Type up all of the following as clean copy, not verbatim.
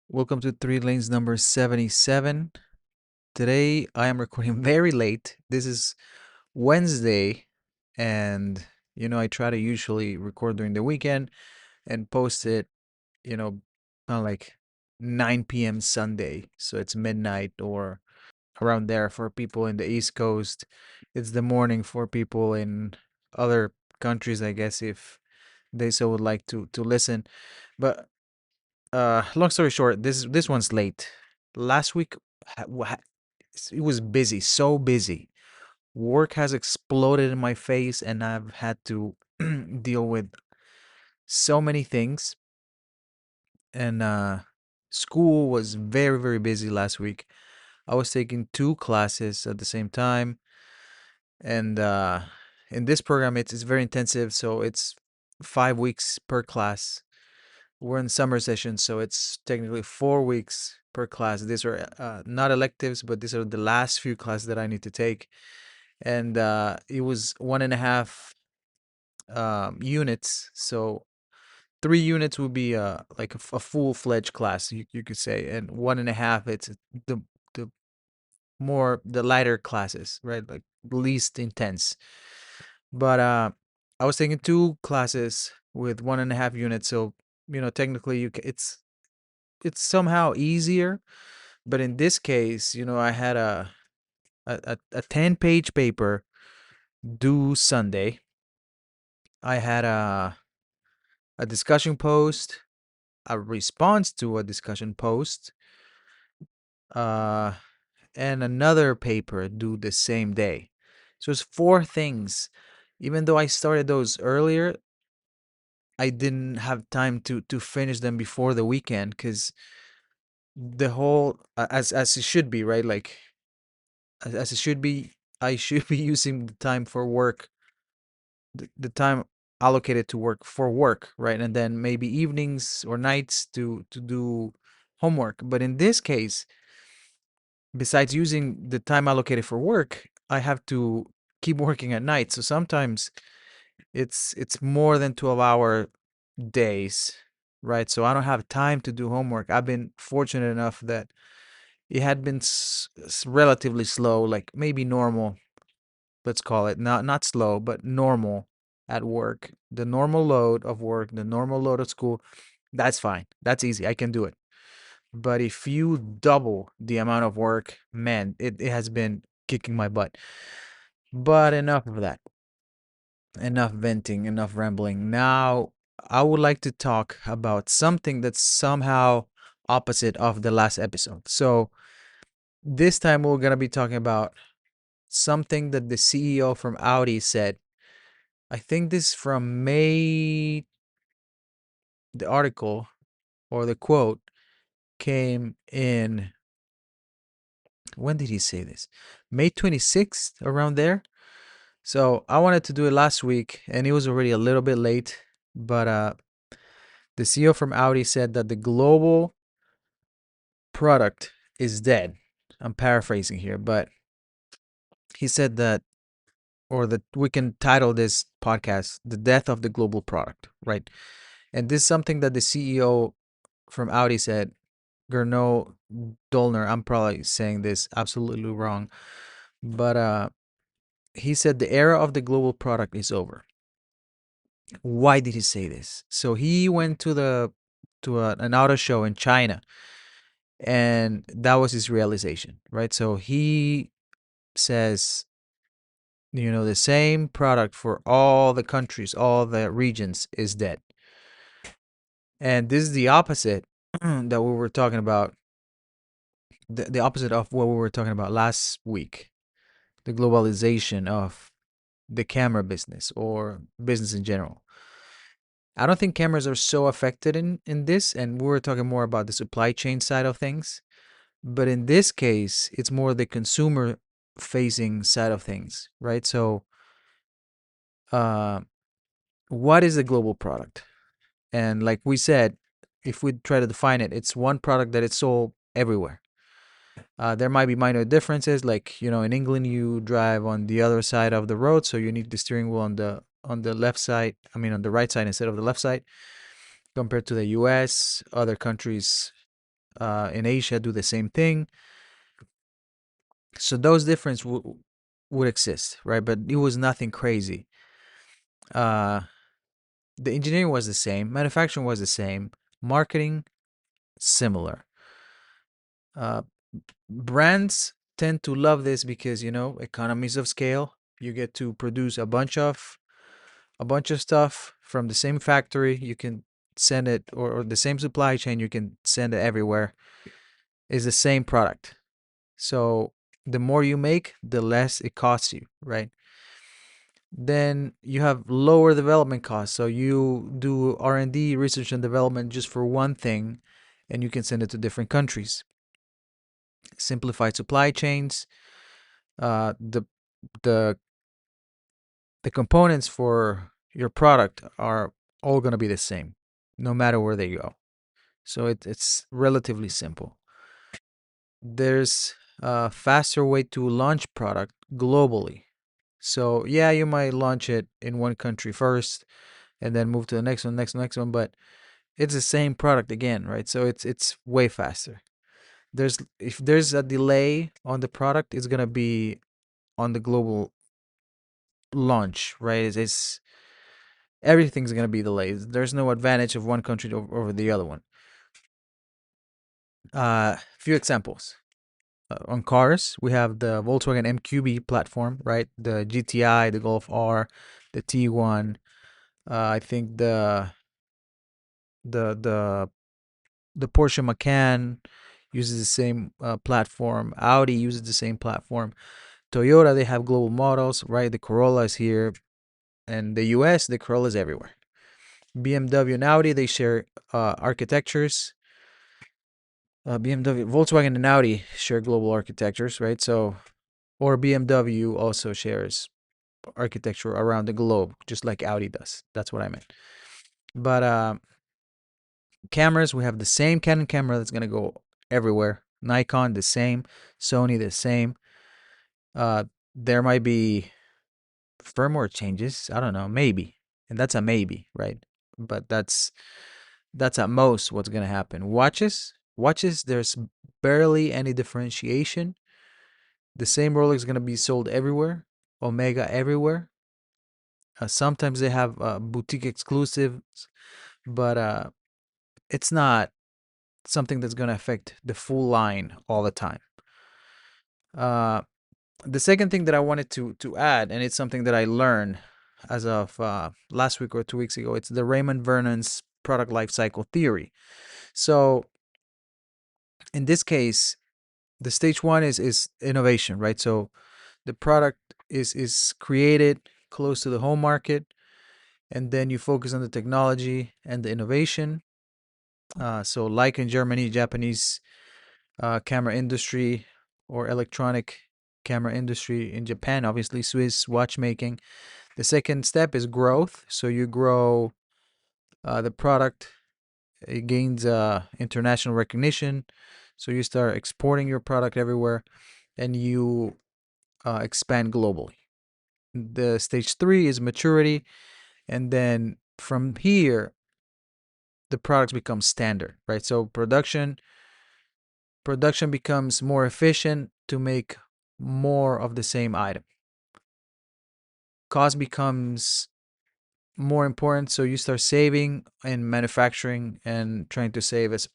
Welcome to Three Lanes number 77. Today I am recording very late. This is Wednesday, and I try to usually record during the weekend and post it, you know, on like 9 p.m. Sunday. So it's midnight or around there for people in the East Coast. It's the morning for people in other countries, I guess, if they so would like to listen. But long story short, this one's late. Last week it was busy, so busy. Work has exploded in my face and I've had to deal with so many things, and school was very very busy last week. I was taking two classes at the same time, and in this program it's very intensive, so it's 5 weeks per class. We're in summer session, so it's technically 4 weeks per class. These are not electives, but these are the last few classes that I need to take. And it was 1.5 units. So 3 units would be like a full-fledged class, you could say, and 1.5 it's the the the lighter classes, right? Like least intense. But I was taking two classes with 1.5 units, so technically it's somehow easier. But in this case, I had a 10-page paper due Sunday. I had a discussion post, a response to a discussion post, uh, and another paper due the same day. So it's four things. Even though I started those earlier, I didn't have time to finish them before the weekend because the whole as it should be, right? Like as it should be, I should be using the time for work, the time allocated to work for work, right? And then maybe evenings or nights to do homework. But in this case, besides using the time allocated for work, I have to keep working at night. So sometimes it's more than 12-hour days, right? So I don't have time to do homework. I've been fortunate enough that it had been relatively slow, like maybe normal, let's call it, not slow but normal at work. The normal load of work, the normal load of school, that's fine, that's easy, I can do it. But if you double the amount of work, man, it has been kicking my butt. But enough of that, enough venting, enough rambling. Now I would like to talk about something that's somehow opposite of the last episode. So this time we're going to be talking about something that the CEO from Audi said. I think this from May, the article or the quote came in. When did he say this? May 26th, around there. So I wanted to do it last week and it was already a little bit late. But the CEO from Audi said that the global product is dead. I'm paraphrasing here, but he said that, or that we can title this podcast, The Death of the Global Product, right? And this is something that the CEO from Audi said, Gernot Dolner. I'm probably saying this absolutely wrong, but he said the era of the global product is over. Why did he say this? So he went an auto show in China, and that was his realization, right? So he says, the same product for all the countries, all the regions is dead, and this is the opposite that we were talking about. The opposite of what we were talking about last week, the globalization of the camera business or business in general. I don't think cameras are so affected in this, and we were talking more about the supply chain side of things. But in this case, it's more the consumer facing side of things, right? So, uh, what is a global product? And like we said, if we try to define it, it's one product that is sold everywhere. There might be minor differences, like in England you drive on the other side of the road, so you need the steering wheel on the left side. I mean, on the right side instead of the left side. Compared to the U.S., other countries, in Asia do the same thing. So those differences would exist, right? But it was nothing crazy. Uh, the engineering was the same, manufacturing was the same, marketing similar. Uh, Brands tend to love this because economies of scale. You get to produce a bunch of stuff from the same factory. You can send it, or the same supply chain. You can send it everywhere. Is the same product. So the more you make, the less it costs you, right? Then you have lower development costs. So you do R&D, research and development, just for one thing, and you can send it to different countries. Simplified supply chains. The the components for your product are all going to be the same, no matter where they go. So it's relatively simple. There's a faster way to launch product globally. So yeah, you might launch it in one country first and then move to the next one, next one, but it's the same product again, right? So it's way faster. If there's a delay on the product, it's gonna be on the global launch, right? It's everything's gonna be delayed. There's no advantage of one country over the other one. Few examples. On cars, we have the Volkswagen MQB platform, right? The GTI, the Golf R, the T1. I think the the the Porsche Macan uses the same platform. Audi uses the same platform. Toyota, they have global models, right? The Corolla is here, and the US, the Corolla is everywhere. BMW and Audi, they share architectures. BMW, Volkswagen, and Audi share global architectures, right? So, or BMW also shares architecture around the globe, just like Audi does. That's what I meant. But cameras, we have the same Canon camera that's gonna go everywhere. Nikon, the same. Sony, the same. There might be firmware changes. I don't know, maybe, and that's a maybe, right? But that's at most what's gonna happen. Watches, there's barely any differentiation. The same Rolex is gonna be sold everywhere. Omega everywhere. Sometimes they have boutique exclusives, but it's not something that's gonna affect the full line all the time. Uh, the second thing that I wanted to add, and it's something that I learned as of last week or 2 weeks ago, it's the Raymond Vernon's product life cycle theory. So in this case, the stage one is innovation, right? So the product is created close to the home market, and then you focus on the technology and the innovation. So like in Germany, Japanese camera industry, or electronic camera industry in Japan, obviously Swiss watchmaking. The second step is growth. So you grow the product, it gains international recognition. So you start exporting your product everywhere, and you expand globally. The stage three is maturity, and then from here, the products become standard, right? So production becomes more efficient to make more of the same item. Cost becomes more important, so you start saving in manufacturing and trying to save as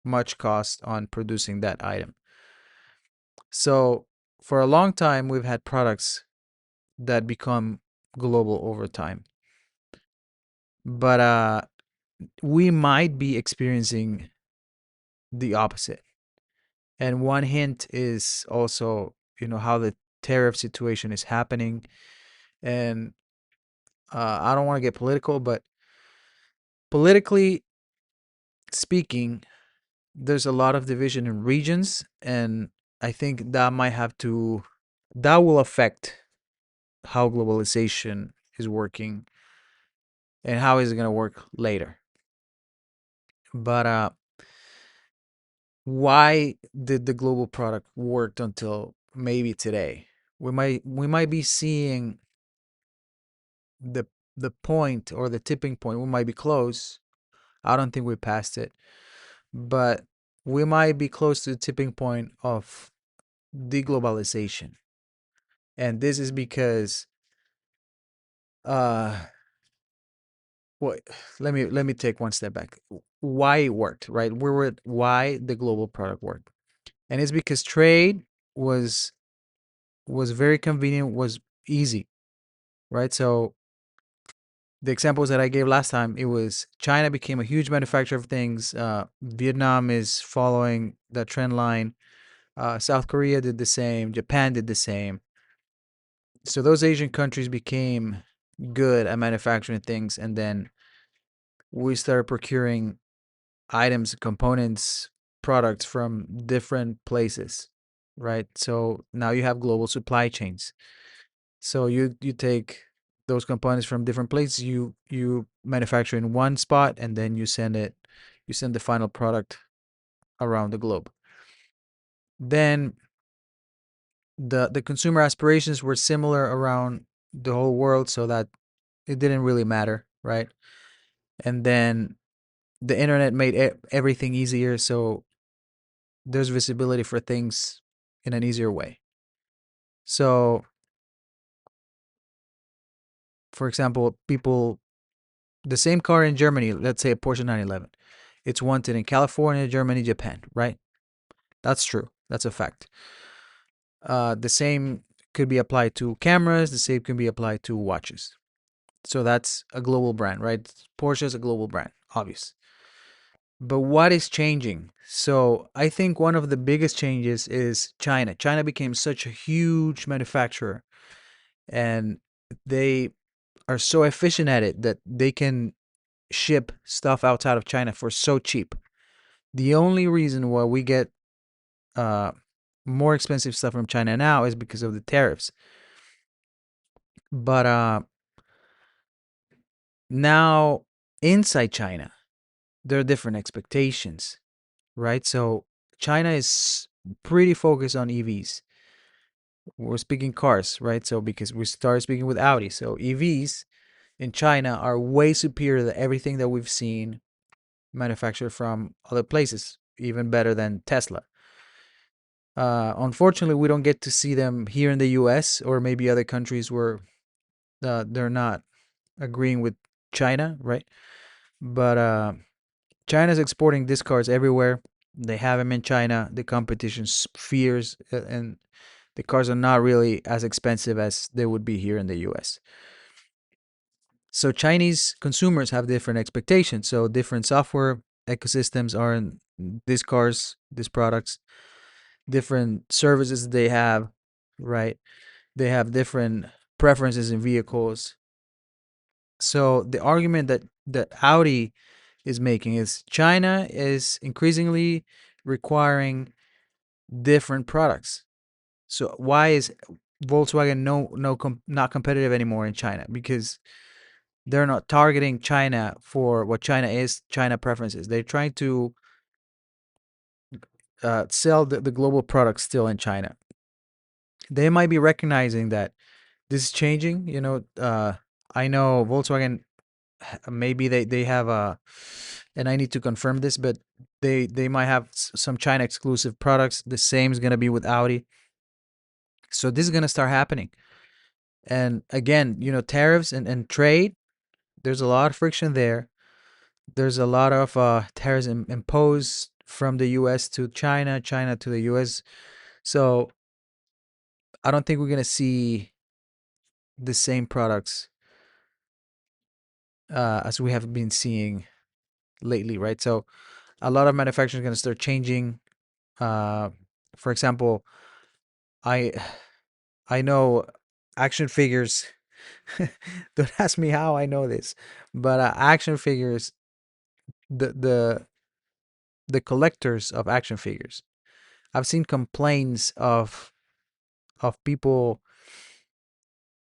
much cost on producing that item. So for a long time, we've had products that become global over time, but we might be experiencing the opposite. And one hint is also, how the tariff situation is happening. And I don't want to get political, but politically speaking, there's a lot of division in regions, and I think that will affect how globalization is working and how is it going to work later. But why did the global product work until maybe today? We might be seeing the the point, or the tipping point. We might be close. I don't think we passed it, but we might be close to the tipping point of deglobalization. And this is because uh what let me take one step back. Why it worked, right? Why the global product worked. And it's because trade was was very convenient, was easy, right? So the examples that I gave last time, it was China became a huge manufacturer of things. Vietnam is following the trend line. South Korea did the same. Japan did the same. So those Asian countries became good at manufacturing things, and then we started procuring items, components, products from different places, right? So now you have global supply chains. So you take those components from different places, you manufacture in one spot, and then you send the final product around the globe. Then the consumer aspirations were similar around the whole world, so that it didn't really matter, right? And then the internet made everything easier, so there's visibility for things in an easier way. So, for example, people, the same car in Germany, let's say a Porsche 911, it's wanted in California, Germany, Japan, right? That's true. That's a fact. The same could be applied to cameras. The same can be applied to watches. So that's a global brand, right? Porsche is a global brand, obvious. But what is changing? So I think one of the biggest changes is China. China became such a huge manufacturer, and they are so efficient at it that they can ship stuff outside of China for so cheap. The only reason why we get uh, more expensive stuff from China now is because of the tariffs. But now inside China, there are different expectations, right? So China is pretty focused on EVs. We're speaking cars, right? So because we started speaking with Audi, so EVs in China are way superior to everything that we've seen manufactured from other places, even better than Tesla. Unfortunately, we don't get to see them here in the US or maybe other countries where they're not agreeing with China, right? But China's exporting these cars everywhere. They have them in China. The competition's fierce, and the cars are not really as expensive as they would be here in the US. So Chinese consumers have different expectations. So different software ecosystems are in these cars, these products, different services they have, right? They have different preferences in vehicles. So the argument that Audi is making is China is increasingly requiring different products. So why is Volkswagen not competitive anymore in China? Because they're not targeting China for what China is, China preferences. They're trying to sell the global products still in China. They might be recognizing that this is changing. I know Volkswagen, maybe they have a, and I need to confirm this, but they might have some China exclusive products. The same is going to be with Audi. So this is going to start happening. And again, tariffs and trade, there's a lot of friction there. There's a lot of tariffs imposed from the US to China, China to the US. So I don't think we're going to see the same products as we have been seeing lately, right? So a lot of manufacturing is going to start changing. Uh, for example, I I know action figures. Don't ask me how I know this, but action figures, the the the collectors of action figures, I've seen complaints of people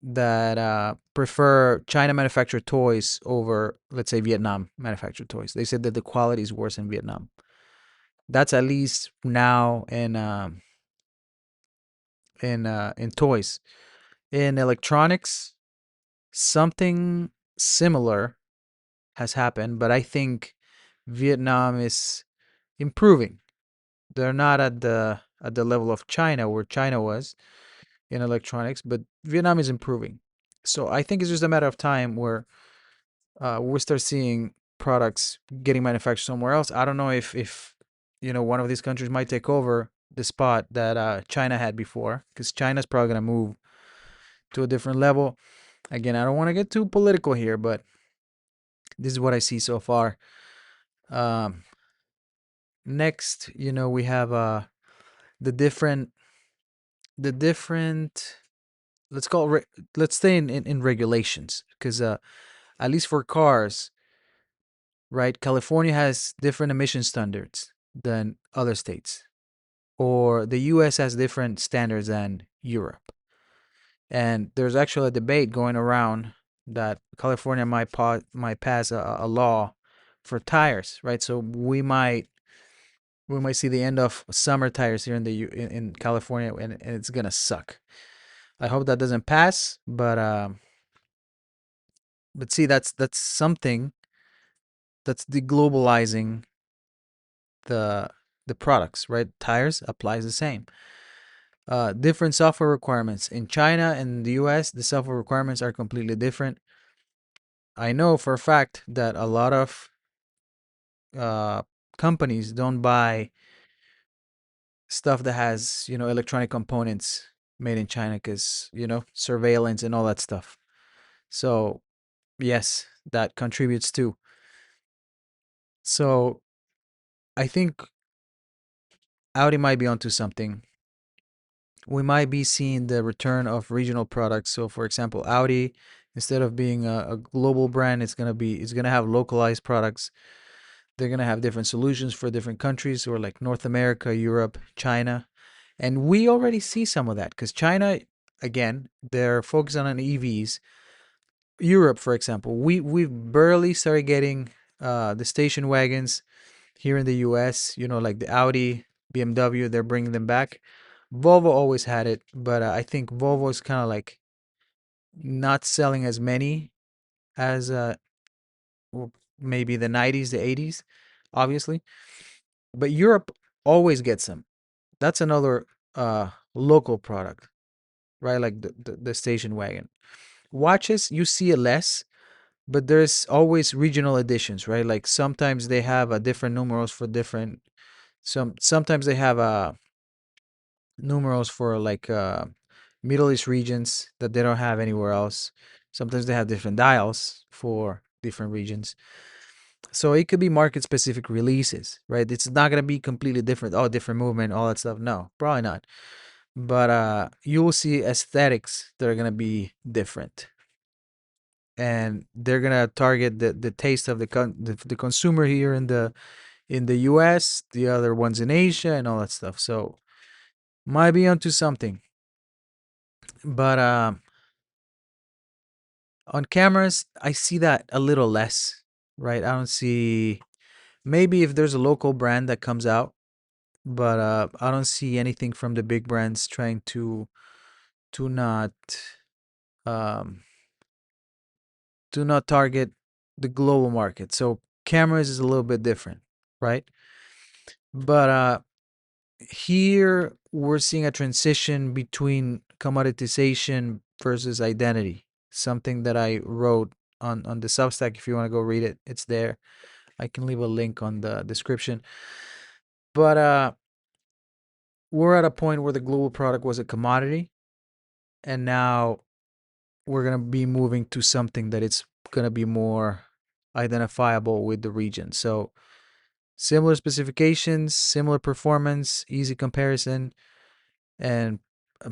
that prefer China manufactured toys over, let's say, Vietnam manufactured toys. They said that the quality is worse in Vietnam. That's at least now in toys. In electronics, something similar has happened, but I think Vietnam is improving. They're not at the level of China where China was in electronics, but Vietnam is improving. So I think it's just a matter of time where we start seeing products getting manufactured somewhere else. I don't know if one of these countries might take over the spot that China had before, because China's probably gonna move to a different level. Again, I don't want to get too political here, but this is what I see so far. Um, Next, we have the different the different let's call it let's stay in regulations, because at least for cars, right? California has different emission standards than other states, or the US has different standards than Europe. And there's actually a debate going around that California might pass a law for tires, right? So we might see the end of summer tires here in California, and it's gonna suck. I hope that doesn't pass, but see, that's something that's deglobalizing the the products, right? Tires applies the same. Different software requirements in China and the US. The software requirements are completely different. I know for a fact that a lot of uh, companies don't buy stuff that has electronic components made in China, because surveillance and all that stuff. So yes, that contributes too. So I think Audi might be onto something. We might be seeing the return of regional products. So for example, Audi, instead of being a global brand, it's gonna have localized products. They're gonna have different solutions for different countries, or like North America, Europe, China. And we already see some of that, because China, again, they're focusing on EVs. Europe, for example, we've barely started getting the station wagons here in the US, like the Audi, BMW, they're bringing them back. Volvo always had it, but I think Volvo is kind of like not selling as many as well, maybe the 90s, the 80s, obviously. But Europe always gets them. That's another local product, right? Like the station wagon. Watches, you see it less, but there's always regional editions, right? Like sometimes they have a different numerals for different sometimes they have numerals for like Middle East regions that they don't have anywhere else. Sometimes they have different dials for different regions. So it could be market specific releases, right? It's not gonna be completely different, all different movement, all that stuff. No, probably not. But you will see aesthetics that are gonna be different, and they're gonna target the taste of the consumer here in the US, the other ones in Asia, and all that stuff. So might be onto something. But on cameras, I see that a little less, right? I don't see, maybe if there's a local brand that comes out, but I don't see anything from the big brands trying to not um to not target the global market. So cameras is a little bit different, right? But here we're seeing a transition between commoditization versus identity. Something that I wrote on the Substack. If you want to go read it, it's there. I can leave a link on the description. But we're at a point where the global product was a commodity, and now we're gonna be moving to something that it's gonna be more identifiable with the region. So similar specifications, similar performance, easy comparison, and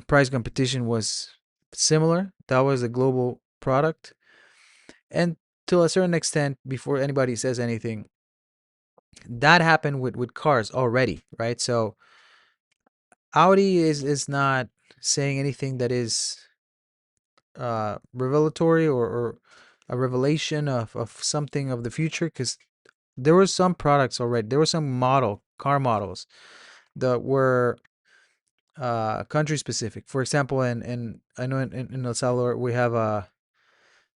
price competition was similar. That was a global product. And to a certain extent, before anybody says anything, that happened with cars already, right? So Audi is not saying anything that is revelatory, or a revelation of something of the future, because there were some products already. There were some car models that were country specific. For example, in I know in El Salvador we have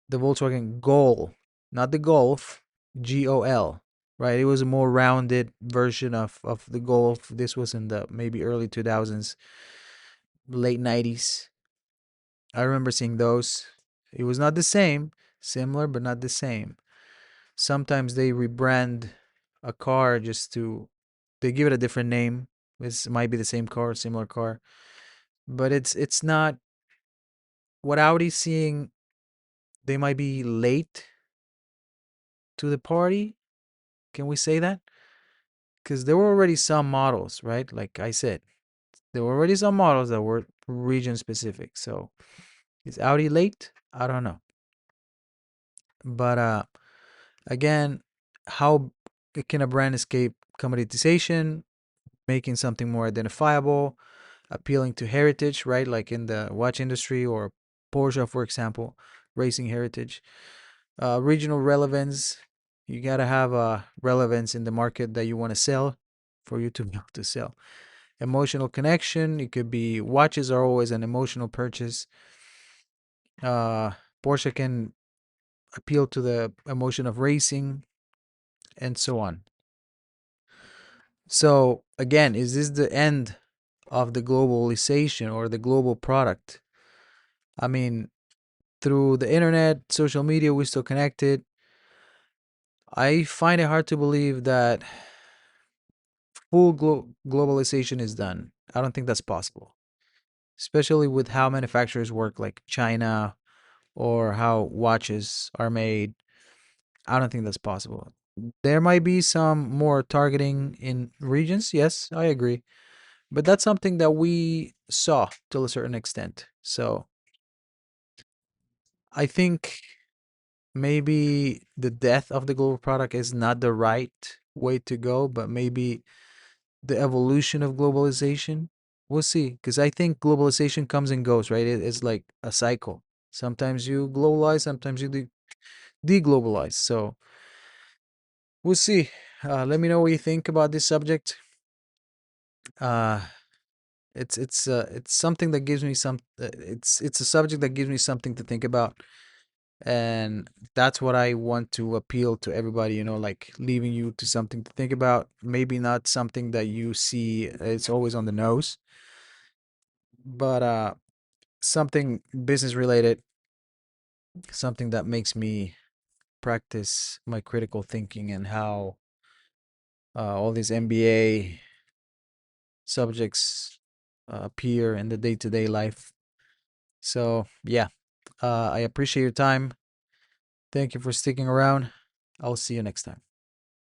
the Volkswagen Gol, not the Golf, GOL. right? It was a more rounded version of the Golf. This was in the maybe early 2000s, late 90s. I remember seeing those. It was not the same, similar but not the same. Sometimes they rebrand a car just to they give it a different name. This might be the same car, similar car, but it's not what Audi's seeing. They might be late to the party. Can we say that? Because there were already some models, right? Like I said, there were already some models that were region specific. So is Audi late? I don't know. But again, how can a brand escape commoditization, making something more identifiable, appealing to heritage, right? Like in the watch industry or Porsche, for example, racing heritage. Regional relevance. You gotta have a relevance in the market that you want to sell for you to be able to sell. Emotional connection. It could be watches are always an emotional purchase. Uh, Porsche can appeal to the emotion of racing and so on. So again, is this the end of the globalization or the global product? I mean, through the internet, social media, we're still connected. I find it hard to believe that full globalization is done. I don't think that's possible, especially with how manufacturers work, like China, or how watches are made. I don't think that's possible. There might be some more targeting in regions. Yes, I agree. But that's something that we saw to a certain extent. So I think maybe the death of the global product is not the right way to go, but maybe the evolution of globalization. We'll see. Because I think globalization comes and goes, right? It's like a cycle. Sometimes you globalize, sometimes you deglobalize. So we'll see. Let me know what you think about this subject. Uh, it's something that gives me some. It's a subject that gives me something to think about, and that's what I want to appeal to everybody. Like leaving you to something to think about. Maybe not something that you see. It's always on the nose, but something business related, something that makes me practice my critical thinking and how all these MBA subjects appear in the day to day life. So, yeah, I appreciate your time. Thank you for sticking around. I'll see you next time.